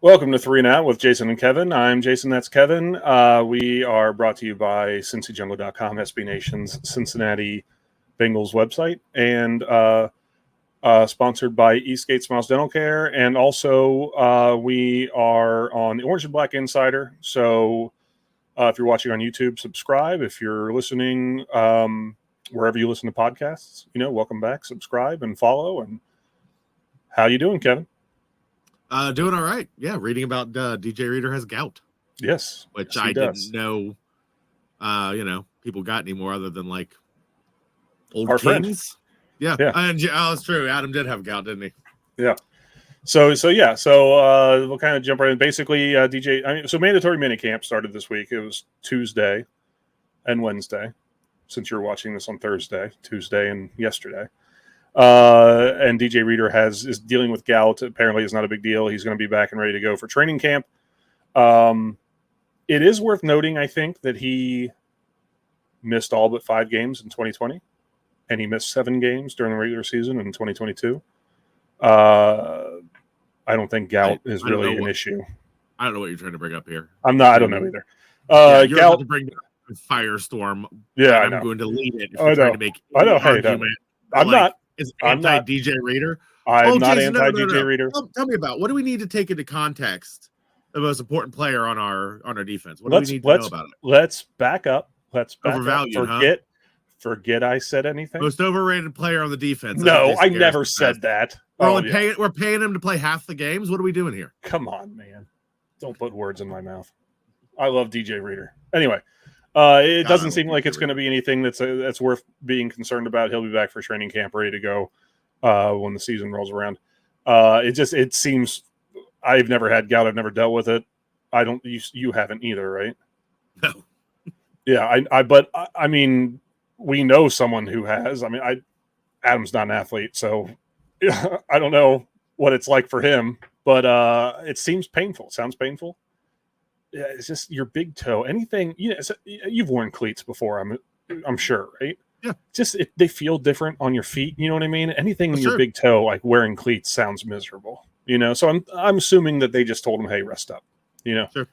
Welcome to 3 and Out with Jason and Kevin. I'm Jason, that's Kevin. We are brought to you by CincyJungle.com, SB Nation's Cincinnati Bengals website, and sponsored by Eastgate Smiles Dental Care. And also, we are on the Orange and Black Insider. So if you're watching on YouTube, subscribe. If you're listening wherever you listen to podcasts, welcome back, subscribe and follow. And how you doing, Kevin? Doing all right. Yeah, reading about DJ Reader has gout. Yes, which I didn't know. People got anymore other than like old our kings. Friend. Yeah. And it's true. Adam did have gout, didn't he? Yeah. So we'll kind of jump right in. Basically, so mandatory minicamp started this week. It was Tuesday and Wednesday. Since you're watching this on Tuesday and yesterday. And DJ Reader is dealing with gout. Apparently, it's not a big deal. He's going to be back and ready to go for training camp. It is worth noting, I think, that he missed all but 5 games in 2020, and he missed 7 games during the regular season in 2022. I don't think gout is really an issue. I don't know what you're trying to bring up here. I don't know either. You're about to bring a firestorm. Yeah, I'm going to lead it. If you're trying to make an argument. I'm not. Is anti-DJ Reader? I'm not anti-DJ Reader. Tell me about what do we need to take into context the most important player on our defense? What do we need to know about it? Let's back up. Overvalued. Forget I said anything. Most overrated player on the defense. No, I never said that. We're paying him to play half the games. What are we doing here? Come on, man. Don't put words in my mouth. I love DJ Reader. Anyway. It doesn't seem like it's going to be anything that's worth being concerned about. He'll be back for training camp, ready to go when the season rolls around. It seems I've never had gout. I've never dealt with it. I don't. You haven't either, right? No. Yeah, I mean, we know someone who has. I mean, Adam's not an athlete, so I don't know what it's like for him, but it seems painful. Sounds painful. Yeah, it's just your big toe. Anything, you've worn cleats before. I'm sure, right? Yeah. They feel different on your feet. You know what I mean? Anything in your big toe, like wearing cleats, sounds miserable. So I'm assuming that they just told him, "Hey, rest up." Sure.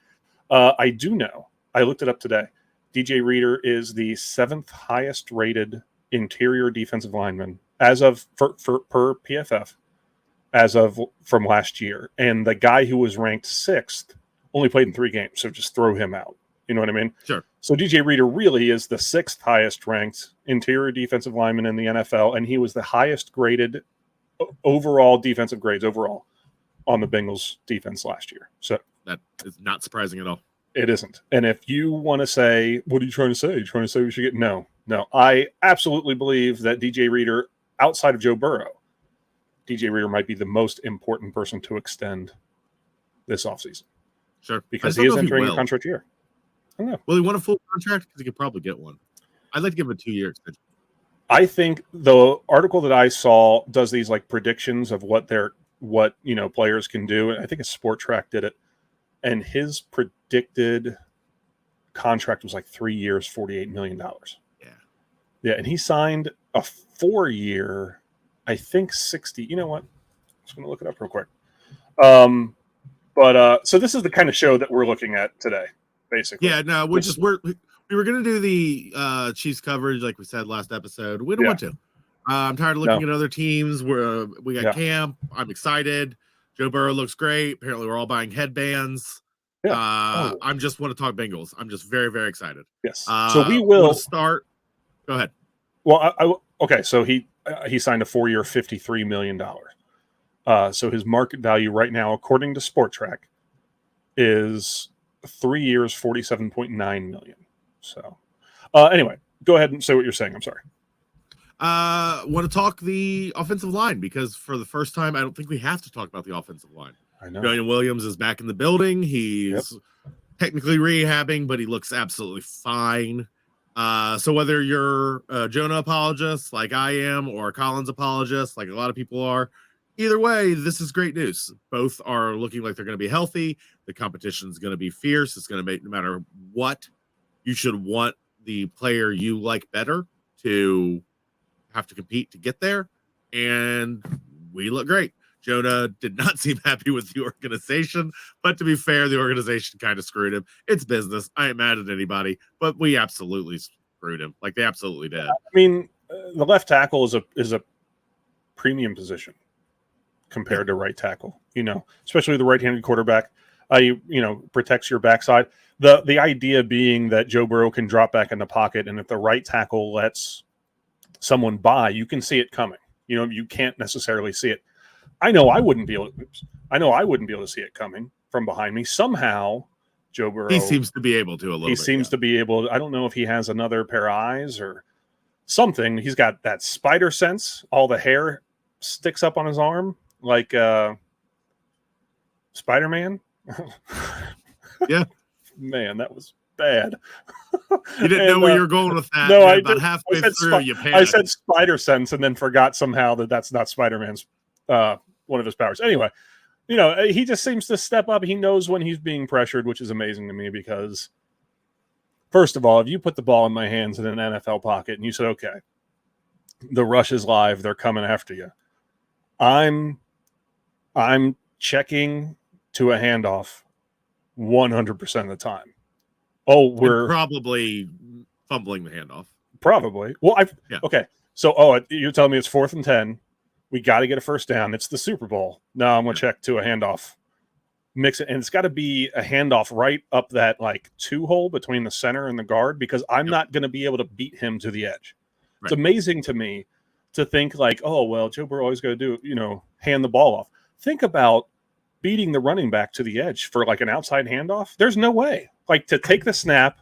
I do know. I looked it up today. DJ Reader is the 7th highest rated interior defensive lineman as of per PFF from last year, and the guy who was ranked 6th. Only played in 3 games, so just throw him out. You know what I mean? Sure. So DJ Reader really is the 6th highest ranked interior defensive lineman in the NFL, and he was the highest graded overall defensive grades overall on the Bengals defense last year. So that is not surprising at all. It isn't. And if you want to say, what are you trying to say? Are you trying to say we should get no. I absolutely believe that DJ Reader, outside of Joe Burrow, DJ Reader might be the most important person to extend this offseason. Sure. Because he is entering a contract year. I don't know. Will he want a full contract? Because he could probably get one. I'd like to give him a 2-year extension. I think the article that I saw does these like predictions of what players can do. And I think a Sport Track did it. And his predicted contract was like 3 years, $48 million. Yeah. Yeah. And he signed a 4-year, I think 60. You know what? I'm just going to look it up real quick. But so this is the kind of show that we're looking at today, basically. Yeah, no, we were going to do the Chiefs coverage like we said last episode. We don't want to. I'm tired of looking at other teams. We got camp. I'm excited. Joe Burrow looks great. Apparently, we're all buying headbands. Yeah. I just want to talk Bengals. I'm just very, very excited. Yes. So we will start. Go ahead. Well, okay. So he signed a 4-year, $53 million. So his market value right now, according to Sport Track, is 3 years, $47.9 million. So anyway, go ahead and say what you're saying. I'm sorry. Want to talk the offensive line because for the first time, I don't think we have to talk about the offensive line. I know. Jonah Williams is back in the building. He's technically rehabbing, but he looks absolutely fine. So whether you're a Jonah apologist like I am or a Collins apologist like a lot of people are, either way, this is great news. Both are looking like they're going to be healthy. The competition is going to be fierce. It's going to make no matter what, you should want the player you like better to have to compete to get there. And we look great. Jonah did not seem happy with the organization, but to be fair, the organization kind of screwed him. It's business. I ain't mad at anybody, but we absolutely screwed him. Like, they absolutely did. I mean, the left tackle is a premium position compared to right tackle, especially the right-handed quarterback. Protects your backside. The idea being that Joe Burrow can drop back in the pocket, and if the right tackle lets someone by, you can see it coming. You can't necessarily see it. I know I wouldn't be able to see it coming from behind me. Somehow, Joe Burrow, he seems to be able to a little bit. He seems to be able. I don't know if he has another pair of eyes or something. He's got that spider sense. All the hair sticks up on his arm like Spider-Man. Yeah, man, that was bad. You didn't know where you were going with that. No, I about did. halfway through, you panicked. I said spider sense and then forgot somehow that's not Spider-Man's one of his powers. Anyway, he just seems to step up. He knows when he's being pressured, which is amazing to me because, first of all, if you put the ball in my hands in an NFL pocket and you said, okay, the rush is live, they're coming after you, I'm checking to a handoff 100% of the time. We're probably fumbling the handoff. Probably. Well, okay. So, you're telling me it's 4th and 10. We got to get a first down. It's the Super Bowl. No, I'm going to check to a handoff. Mix it. And it's got to be a handoff right up that 2 hole between the center and the guard because I'm not going to be able to beat him to the edge. Right. It's amazing to me to think Joe Burrow always got to do, hand the ball off. Think about beating the running back to the edge for an outside handoff. There's no way. To take the snap,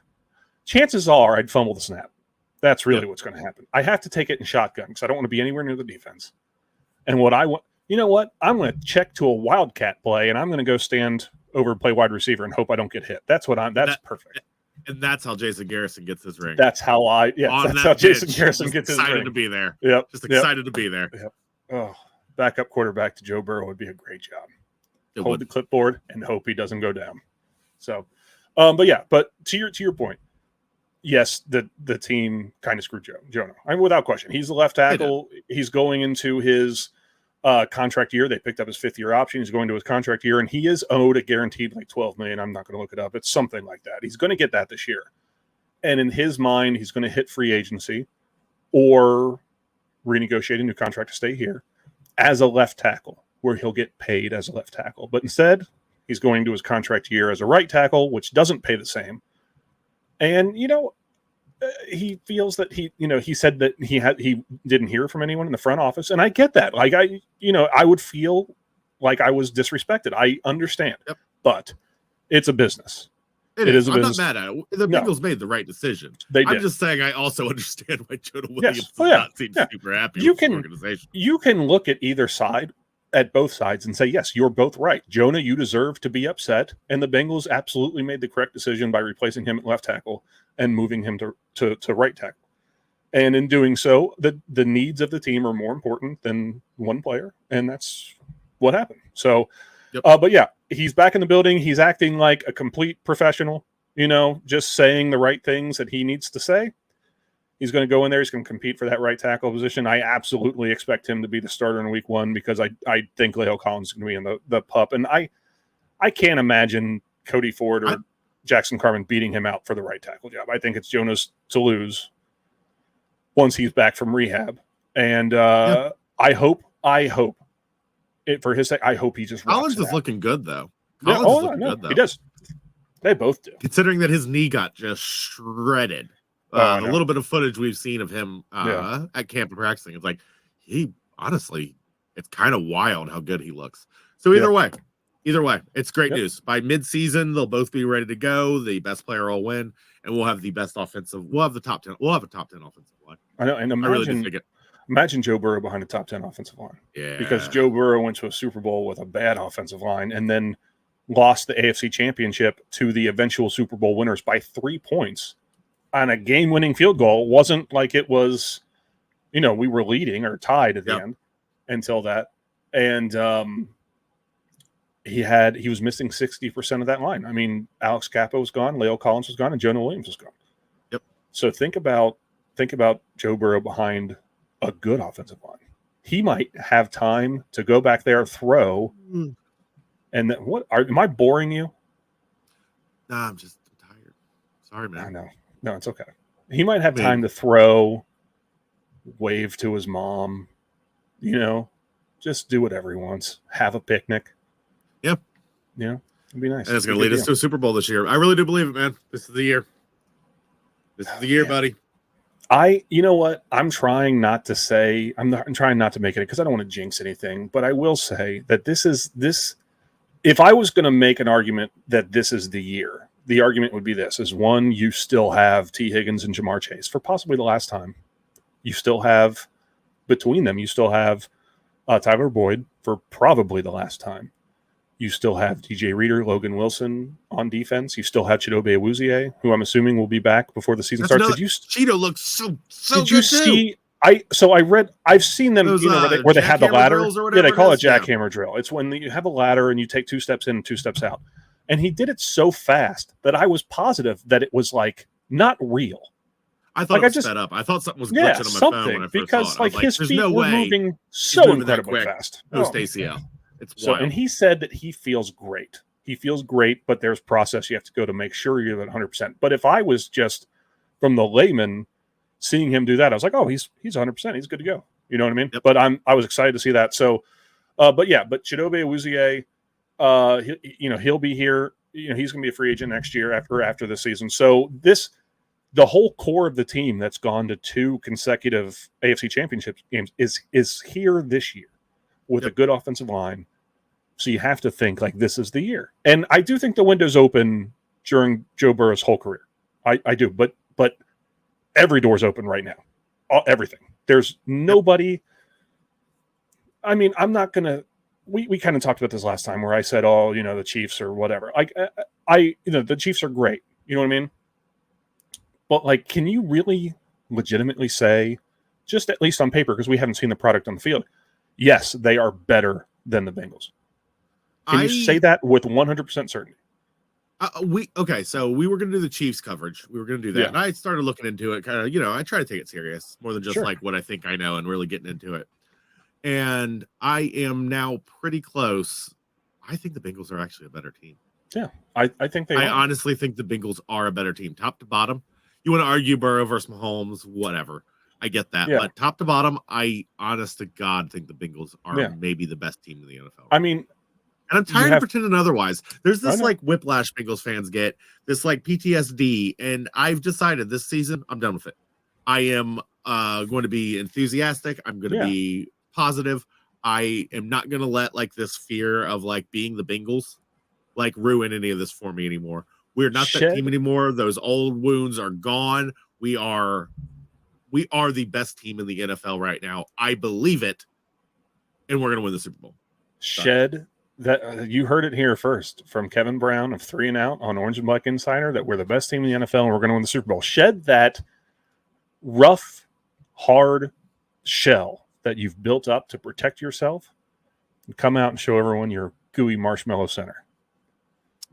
chances are I'd fumble the snap. That's really what's going to happen. I have to take it in shotgun because I don't want to be anywhere near the defense. And what I want, I'm going to check to a wildcat play and I'm going to go stand over and play wide receiver and hope I don't get hit. That's perfect. And that's how Jason Garrison gets his ring. That's how Jason Garrison gets his ring. Excited to be there. Yep. Just excited to be there. Yep. Oh, backup quarterback to Joe Burrow would be a great job. Hold the clipboard and hope he doesn't go down. So, but to your point, yes, the team kind of screwed Jonah. without question. He's the left tackle. He's going into his contract year. They picked up his 5th-year option. He's going to his contract year, and he is owed a guaranteed $12 million. I'm not going to look it up. It's something like that. He's going to get that this year. And in his mind, he's going to hit free agency or renegotiate a new contract to stay here as a left tackle, where he'll get paid as a left tackle. But instead, he's going to his contract year as a right tackle, which doesn't pay the same. And, he feels that he said that he didn't hear from anyone in the front office. And I get that. I would feel like I was disrespected. I understand. Yep. But it's a business. It is a business. I'm not mad at it. The Bengals made the right decision. They did. I'm just saying I also understand why Jonah Williams does not seem super happy with the organization. You can look at either side, at both sides, and say, yes, you're both right. Jonah, you deserve to be upset. And the Bengals absolutely made the correct decision by replacing him at left tackle and moving him to right tackle. And in doing so, the needs of the team are more important than one player. And that's what happened. So, but yeah, he's back in the building. He's acting like a complete professional, just saying the right things that he needs to say. He's going to go in there. He's going to compete for that right tackle position. I absolutely expect him to be the starter in week 1 because I think Leo Collins is going to be in the pup. And I can't imagine Cody Ford or Jackson Carman beating him out for the right tackle job. I think it's Jonah's to lose once he's back from rehab. And I hope for his sake, I hope he just Collins is looking good, though. Good, though. He does. They both do. Considering that his knee got just shredded. A little bit of footage we've seen of him at camp and practicing. It's it's kind of wild how good he looks. So either way, it's great news. By mid-season, they'll both be ready to go. The best player will win, and we'll have the best offensive. We'll have the top 10. We'll have a top 10 offensive line. I know, and imagine Joe Burrow behind a top 10 offensive line. Yeah, because Joe Burrow went to a Super Bowl with a bad offensive line, and then lost the AFC Championship to the eventual Super Bowl winners by 3 points. On a game-winning field goal. Wasn't like it was, we were leading or tied at the end until that. And he was missing 60% of that line. I mean, Alex Cappa was gone, Leo Collins was gone, and Jonah Williams was gone. Yep. So think about Joe Burrow behind a good offensive line. he might have time to go back there, throw. And then am I boring you? Nah, I'm just tired. Sorry, man. No, it's okay. He might have time to throw, wave to his mom, just do whatever he wants. Have a picnic. Yep. Yeah, it'd be nice. And it's going to lead us to a Super Bowl this year. I really do believe it, man. This is the year. This is the year, buddy. You know what? I'm trying not to say, I'm trying not to make it because I don't want to jinx anything, but I will say that this. If I was going to make an argument that this is the year, the argument would be this: is one, you still have T. Higgins and Jamar Chase for possibly the last time. You still have between them. You still have Tyler Boyd for probably the last time. You still have DJ Reader, Logan Wilson on defense. You still have Chidobe Awuzie, who I'm assuming will be back before the season starts. Cheeto looks so did you see? Too. I've seen them, Those, where they have the ladder. Yeah, they call it jackhammer drill. It's when you have a ladder and you take 2 steps in and 2 steps out. And he did it so fast that I was positive that it was like not real. I thought it was sped up. I thought something was glitching on my phone when I first because saw it. his feet were moving so incredibly fast. Post ACL. It's wild. And he said that he feels great. He feels great, but there's process you have to go to make sure you're at 100%. But if I was just from the layman seeing him do that, I was like, oh, he's 100%. He's good to go. You know what I mean? Yep. But I was excited to see that. So, but Chidobe Awuzie, he'll be here. He's going to be a free agent next year after the season. So the whole core of the team that's gone to 2 consecutive AFC Championship games is here this year with a good offensive line. So you have to think like this is the year. And I do think the window's open during Joe Burrow's whole career. I do, but every door's open right now. Everything. There's nobody. I mean, I'm not going to. We kind of talked about this last time where I said, oh, the Chiefs or whatever. The Chiefs are great. You know what I mean? But can you really legitimately say, just at least on paper, because we haven't seen the product on the field, yes, they are better than the Bengals. Can you say that with 100% certainty? So we were going to do the Chiefs coverage. We were going to do that. Yeah. And I started looking into it kind of, I try to take it serious more than just like what I think I know and really getting into it. And I am now pretty close. I think the Bengals are actually a better team. Yeah, I think they are. I honestly think the Bengals are a better team, top to bottom. You want to argue Burrow versus Mahomes, whatever. I get that. Yeah. But top to bottom, I honest to God think the Bengals are maybe the best team in the NFL. I mean, and I'm tired of pretending otherwise. There's this whiplash Bengals fans get, this PTSD, and I've decided this season I'm done with it. I am going to be enthusiastic. I'm going to be positive. I am not going to let this fear of being the Bengals ruin any of this for me anymore. We're not that team anymore. Those old wounds are gone. We are the best team in the NFL right now. I believe it, and we're going to win the Super Bowl. That you heard it here first from Kevin Brown of 3 and Out on Orange and Black Insider that we're the best team in the NFL and we're going to win the Super Bowl. Shed that rough, hard shell that you've built up to protect yourself and come out and show everyone your gooey marshmallow center.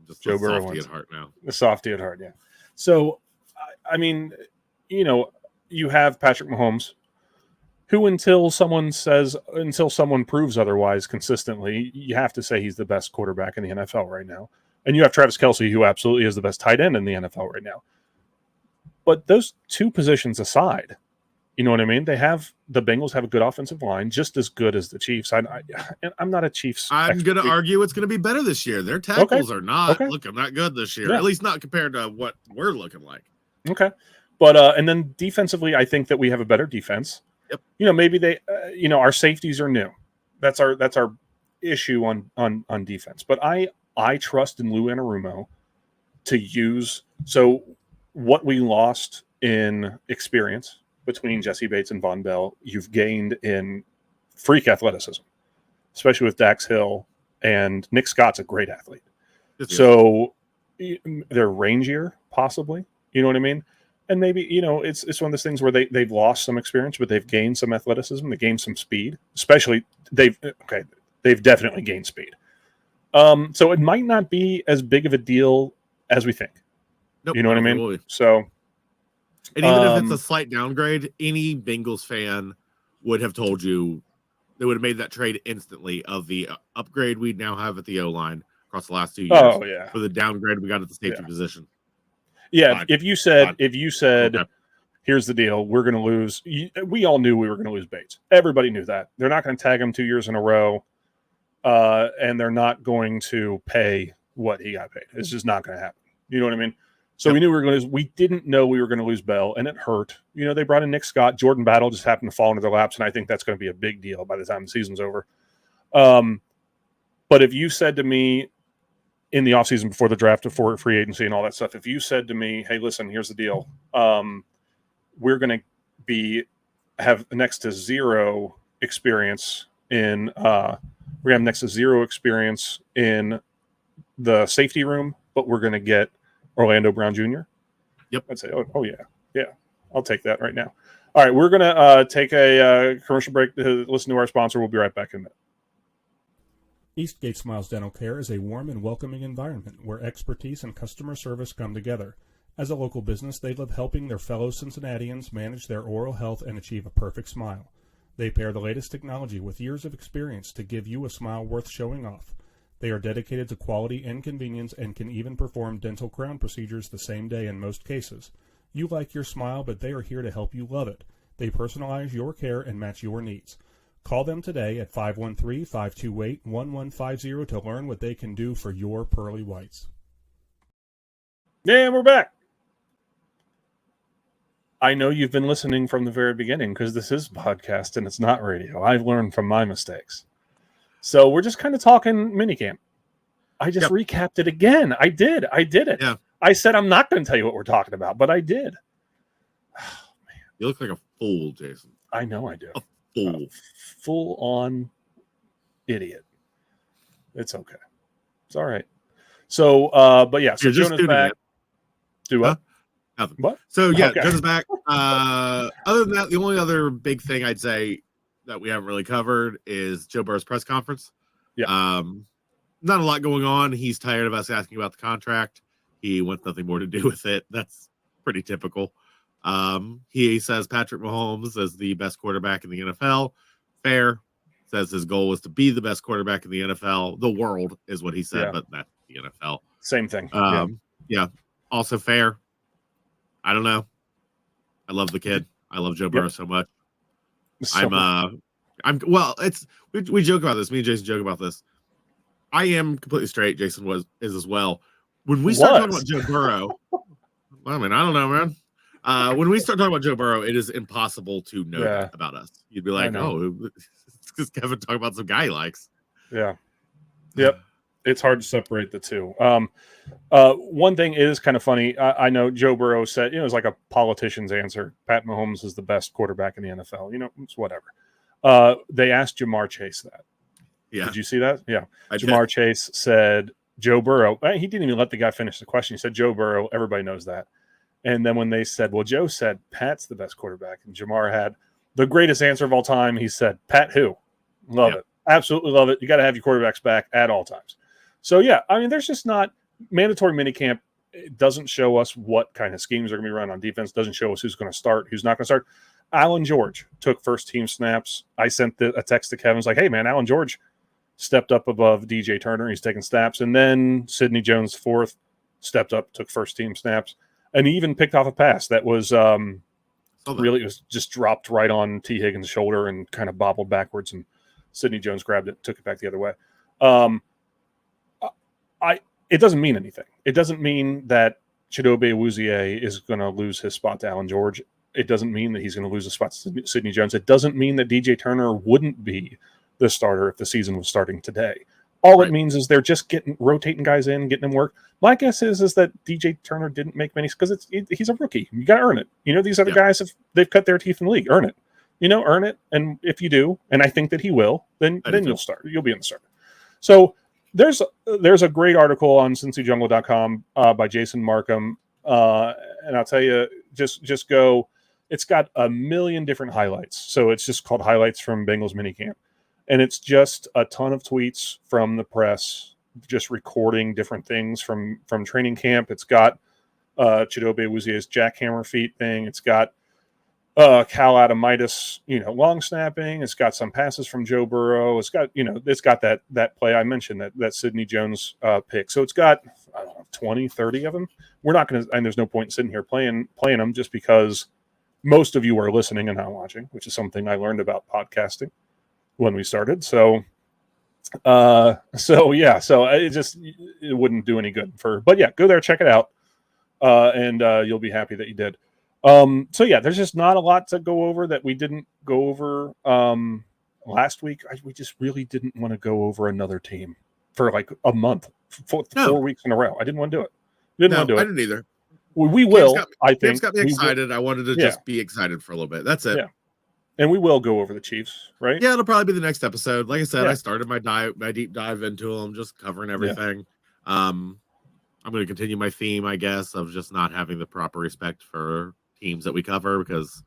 Just Joe Burrow softy at heart now. The softy at heart, yeah. So, I mean, you have Patrick Mahomes, who until someone proves otherwise consistently, you have to say he's the best quarterback in the NFL right now. And you have Travis Kelce, who absolutely is the best tight end in the NFL right now. But those 2 positions aside, you know what I mean? The Bengals have a good offensive line, just as good as the Chiefs. I'm not a Chiefs. I'm going to argue it's going to be better this year. Their tackles are not looking that good this year, at least not compared to what we're looking like. Okay. But and then defensively, I think that we have a better defense. Yep. Maybe they, our safeties are new. That's our issue on defense. But I trust in Lou Anarumo to use what we lost in experience between Jesse Bates and Von Bell, you've gained in freak athleticism, especially with Dax Hill, and Nick Scott's a great athlete. So they're rangier, possibly. You know what I mean? And maybe, it's one of those things where they've lost some experience, but they've gained some athleticism. They gained some speed, especially they've definitely gained speed. So it might not be as big of a deal as we think. Nope, you know what I mean? Really. So, and even if it's a slight downgrade, any Bengals fan would have told you they would have made that trade instantly of the upgrade we now have at the O-line across the last 2 years. Oh yeah. For the downgrade we got at the safety position. Yeah. Fine. If you said, Okay. here's the deal, we're going to lose. We all knew we were going to lose Bates. Everybody knew that. They're not going to tag him 2 years in a row. And they're not going to pay what he got paid. It's just not going to happen. You know what I mean? So we knew we were going to lose. We didn't know we were going to lose Bell, and it hurt. You know, they brought in Nick Scott. Jordan Battle just happened to fall into their laps, and I think that's going to be a big deal by the time the season's over. But if you said to me in the offseason before the draft, before free agency and all that stuff, if you said to me, hey, listen, here's the deal. We're going to have next to zero experience in we're going to have next to zero experience in the safety room, but we're going to get Orlando Brown Jr. Yep. I'd say, oh yeah, I'll take that right now. All right, we're going to take a commercial break to listen to our sponsor. We'll be right back in a minute. Eastgate Smiles Dental Care is a warm and welcoming environment where expertise and customer service come together. As a local business, they love helping their fellow Cincinnatians manage their oral health and achieve a perfect smile. They pair the latest technology with years of experience to give you a smile worth showing off. They are dedicated to quality and convenience and can even perform dental crown procedures the same day in most cases. You like your smile, but they are here to help you love it. They personalize your care and match your needs. Call them today at 513-528-1150 to learn what they can do for your pearly whites. Yeah, we're back. I know you've been listening from the very beginning because this is a podcast and it's not radio. I've learned from my mistakes. So we're just kind of talking minicamp. I just recapped it again. I did it. Yeah. I said I'm not going to tell you what we're talking about, but I did. Oh, man. You look like a fool, Jason. I know I do. A fool. Full-on idiot. It's okay. It's all right. So, but yeah. So You're Jonah's back. Do what? Nothing. What? So yeah, Okay. Jonah's back. Other than that, the only other big thing I'd say that we haven't really covered is Joe Burrow's press conference. Yeah. Not a lot going on. He's tired of us asking about the contract. He wants nothing more to do with it. That's pretty typical. He says Patrick Mahomes is the best quarterback in the NFL. Fair. Says his goal is to be the best quarterback in the NFL. The world is what he said, but that's the NFL. Same thing. Yeah. Also fair. I don't know. I love the kid. I love Joe Burrow so much. We joke about this. Me and Jason joke about this. I am completely straight. Jason is as well. When we start talking about Joe Burrow, I mean, I don't know, man. When we start talking about Joe Burrow, it is impossible to know that about us. You'd be like, oh, it's because Kevin talking about some guy he likes. Yeah. Yep. It's hard to separate the two. One thing is kind of funny. I know Joe Burrow said, it was like a politician's answer. Pat Mahomes is the best quarterback in the NFL. It's whatever. They asked Jamar Chase that. Yeah. Did you see that? Yeah. I Jamar did. Chase said Joe Burrow. He didn't even let the guy finish the question. He said Joe Burrow. Everybody knows that. And then when they said, well, Joe said Pat's the best quarterback, and Jamar had the greatest answer of all time. He said, Pat who? Love it. Absolutely love it. You got to have your quarterbacks back at all times. So, yeah, I mean, there's just not mandatory minicamp. It doesn't show us what kind of schemes are going to be run on defense. Doesn't show us who's going to start, who's not going to start. Alan George took first team snaps. I sent a text to Kevin. I was like, hey, man, Alan George stepped up above DJ Turner. He's taking snaps. And then Sidney Jones, fourth, stepped up, took first team snaps. And he even picked off a pass that was really, it was just dropped right on T. Higgins' shoulder and kind of bobbled backwards. And Sidney Jones grabbed it, took it back the other way. It doesn't mean anything. It doesn't mean that Chidobe Awuzie is going to lose his spot to Alan George. It doesn't mean that he's going to lose a spot to Sidney Jones. It doesn't mean that DJ Turner wouldn't be the starter if the season was starting today. All it means is they're just rotating guys in, getting them work. My guess is that DJ Turner didn't make many because he's a rookie. You got to earn it. These other guys they've cut their teeth in the league. Earn it. Earn it. And if you do, and I think that he will, then you'll start. You'll be in the starter. So there's a great article on CincyJungle.com by Jason Markham, and I'll tell you, just go. It's got a million different highlights. So it's just called Highlights from Bengals Minicamp. And it's just a ton of tweets from the press, just recording different things from training camp. It's got Chidobe Awuzie's jackhammer feet thing. It's got Cal Adamitis, long snapping. It's got some passes from Joe Burrow. It's got, that play I mentioned, that Sidney Jones pick. So it's got, I don't know, 20, 30 of them. We're not going to, and there's no point in sitting here playing them just because most of you are listening and not watching, which is something I learned about podcasting when we started. So it wouldn't do any good but yeah, go there, check it out. And you'll be happy that you did. There's just not a lot to go over that we didn't go over last week. We just really didn't want to go over another team for like a month, 4 weeks in a row. I didn't want to do it. I didn't either. We will. I think James got me excited. I wanted to just be excited for a little bit. That's it. Yeah. And we will go over the Chiefs, right? Yeah, it'll probably be the next episode. Like I said, I started my deep dive into them, just covering everything. Yeah. I'm going to continue my theme, I guess, of just not having the proper respect for teams that we cover because,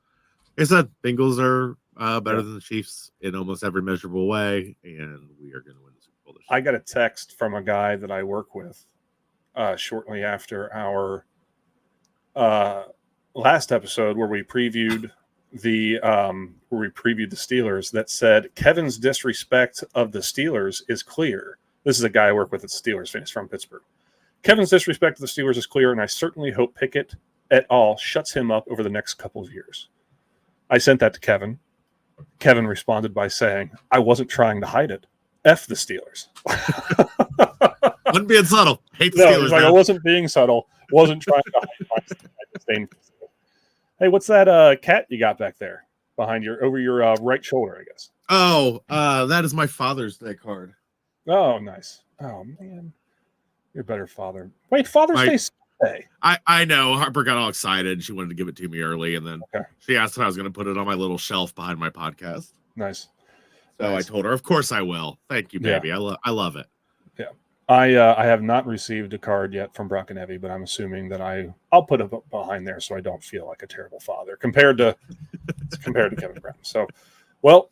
like I said, Bengals are better than the Chiefs in almost every measurable way, and we are going to win the Super Bowl this year. I got a text from a guy that I work with shortly after our last episode where we previewed the Steelers that said Kevin's disrespect of the Steelers is clear. This is a guy I work with at the Steelers fan. He's from Pittsburgh. Kevin's disrespect of the Steelers is clear, and I certainly hope Pickett et al. Shuts him up over the next couple of years. I sent that to Kevin. Kevin responded by saying, I wasn't trying to hide it. F the Steelers. Wasn't being subtle. Hate the No, Steelers. I wasn't being subtle. Wasn't trying to hide my disdain. Hey, what's that cat you got back there over your right shoulder, I guess? Oh, that is my Father's Day card. Oh, nice. Oh, man. You're a better father. Wait, Father's Day Sunday. I know. Harper got all excited. She wanted to give it to me early, and then she asked if I was going to put it on my little shelf behind my podcast. Nice. So I told her, of course I will. Thank you, baby. Yeah. I love it. Yeah. I have not received a card yet from Brock and Evie, but I'm assuming that I'll put it behind there so I don't feel like a terrible father compared to Kevin Brown. So, well,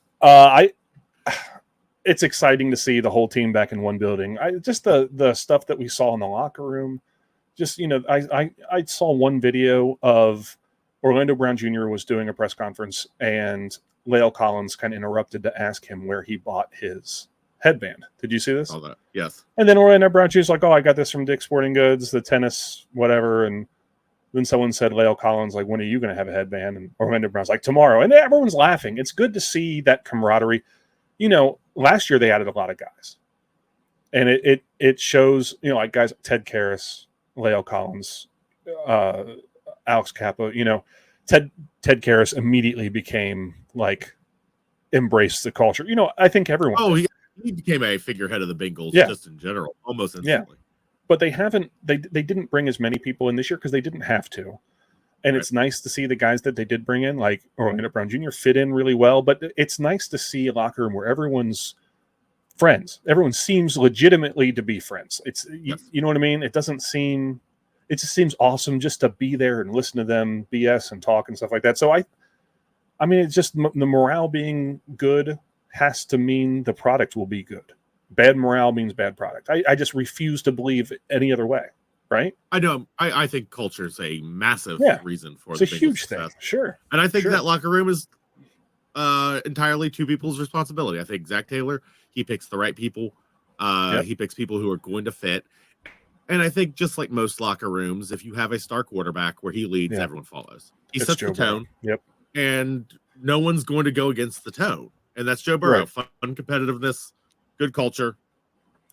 it's exciting to see the whole team back in one building. Just the stuff that we saw in the locker room. Just, I saw one video of Orlando Brown Jr. was doing a press conference and La'el Collins kind of interrupted to ask him where he bought his headband. Did you see this? All that, yes. And then Orlando Brown Jr. was like, I got this from Dick's Sporting Goods, the tennis, whatever. And then someone said, La'el Collins, like, when are you going to have a headband? And Orlando Brown's like, tomorrow. And everyone's laughing. It's good to see that camaraderie. Last year they added a lot of guys. And it shows, like guys, Ted Karras, La'el Collins, Alex Cappa, Ted Karras immediately became like embraced the culture. I think everyone. Oh, he became a figurehead of the Bengals just in general, almost instantly. Yeah. But they didn't bring as many people in this year because they didn't have to. And it's nice to see the guys that they did bring in, like Orlando Brown Jr. fit in really well. But it's nice to see a locker room where everyone's friends. Everyone seems legitimately to be friends. You know what I mean? It just seems awesome just to be there and listen to them BS and talk and stuff like that. So I mean, it's just the morale being good has to mean the product will be good. Bad morale means bad product. I just refuse to believe any other way. Right? I know. I think culture is a massive reason for it's a huge thing. Sure. And I think that locker room is entirely two people's responsibility. I think Zach Taylor, he picks the right people. He picks people who are going to fit. And I think just like most locker rooms, if you have a star quarterback where he leads, everyone follows. He sets the tone. Yep. And no one's going to go against the tone. And that's Joe Burrow. Right. Fun competitiveness, good culture.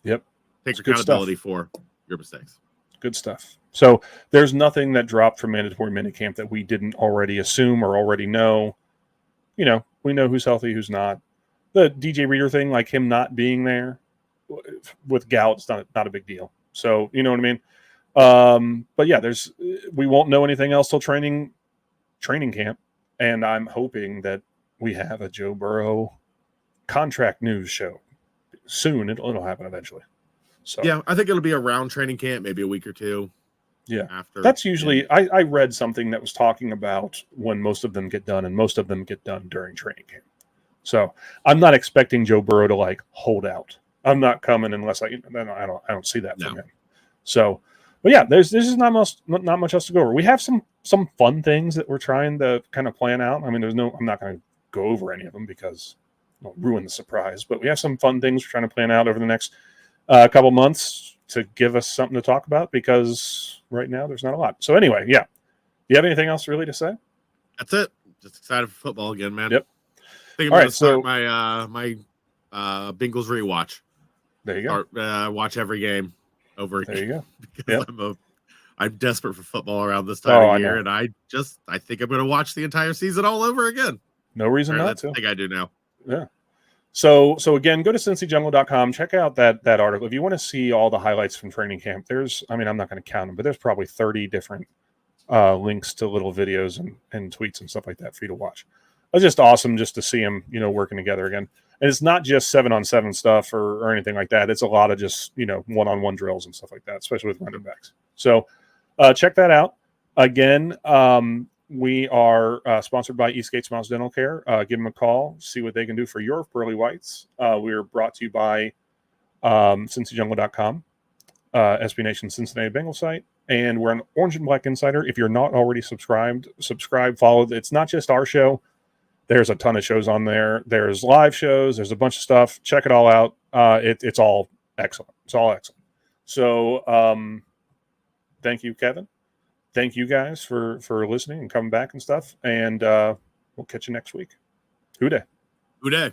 Yep. Take accountability for your mistakes. Good stuff. So there's nothing that dropped from mandatory minicamp that we didn't already assume or already know. We know who's healthy, who's not. The DJ Reader thing, like him not being there with gout, it's not a big deal. So you know what I mean? But yeah, we won't know anything else till training camp. And I'm hoping that we have a Joe Burrow contract news show soon. It'll happen eventually. So yeah, I think it'll be around training camp, maybe a week or two. Yeah, after that's usually. I read something that was talking about when most of them get done, and most of them get done during training camp. So I'm not expecting Joe Burrow to like hold out. I'm not coming unless I don't see that from him. So, but yeah, there's not much else to go over. We have some some fun things that we're trying to kind of plan out. I mean, I'm not going to go over any of them because I'll ruin the surprise, but we have some fun things we're trying to plan out over the next couple months to give us something to talk about, because right now there's not a lot. So anyway, yeah. Do you have anything else really to say? That's it. Just excited for football again, man. Yep. I think I'm going to start my Bengals rewatch. There you go. Watch every game over again. There you go. Because I'm desperate for football around this time of year, and I think I'm going to watch the entire season all over again. No reason not to. I think I do now. Yeah. So again, go to cincyjungle.com, check out that article. If you want to see all the highlights from training camp, I'm not going to count them, but there's probably 30 different links to little videos and tweets and stuff like that for you to watch. It's just awesome just to see them, working together again. And it's not just 7-on-7 stuff or anything like that. It's a lot of just, one-on-one drills and stuff like that, especially with running backs. So check that out. Again, we are sponsored by Eastgate Smiles Dental Care. Give them a call, see what they can do for your pearly whites. We're brought to you by CincyJungle.com, SB Nation's Cincinnati Bengals site, and we're an Orange and Black Insider. If you're not already subscribe, follow. It's not just our show. There's a ton of shows on there. There's live shows. There's a bunch of stuff. Check it all out. It's all excellent. It's all excellent. So thank you, Kevin. Thank you guys for listening and coming back and stuff. And we'll catch you next week. Hoo-day. Hoo-day.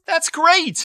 That's great!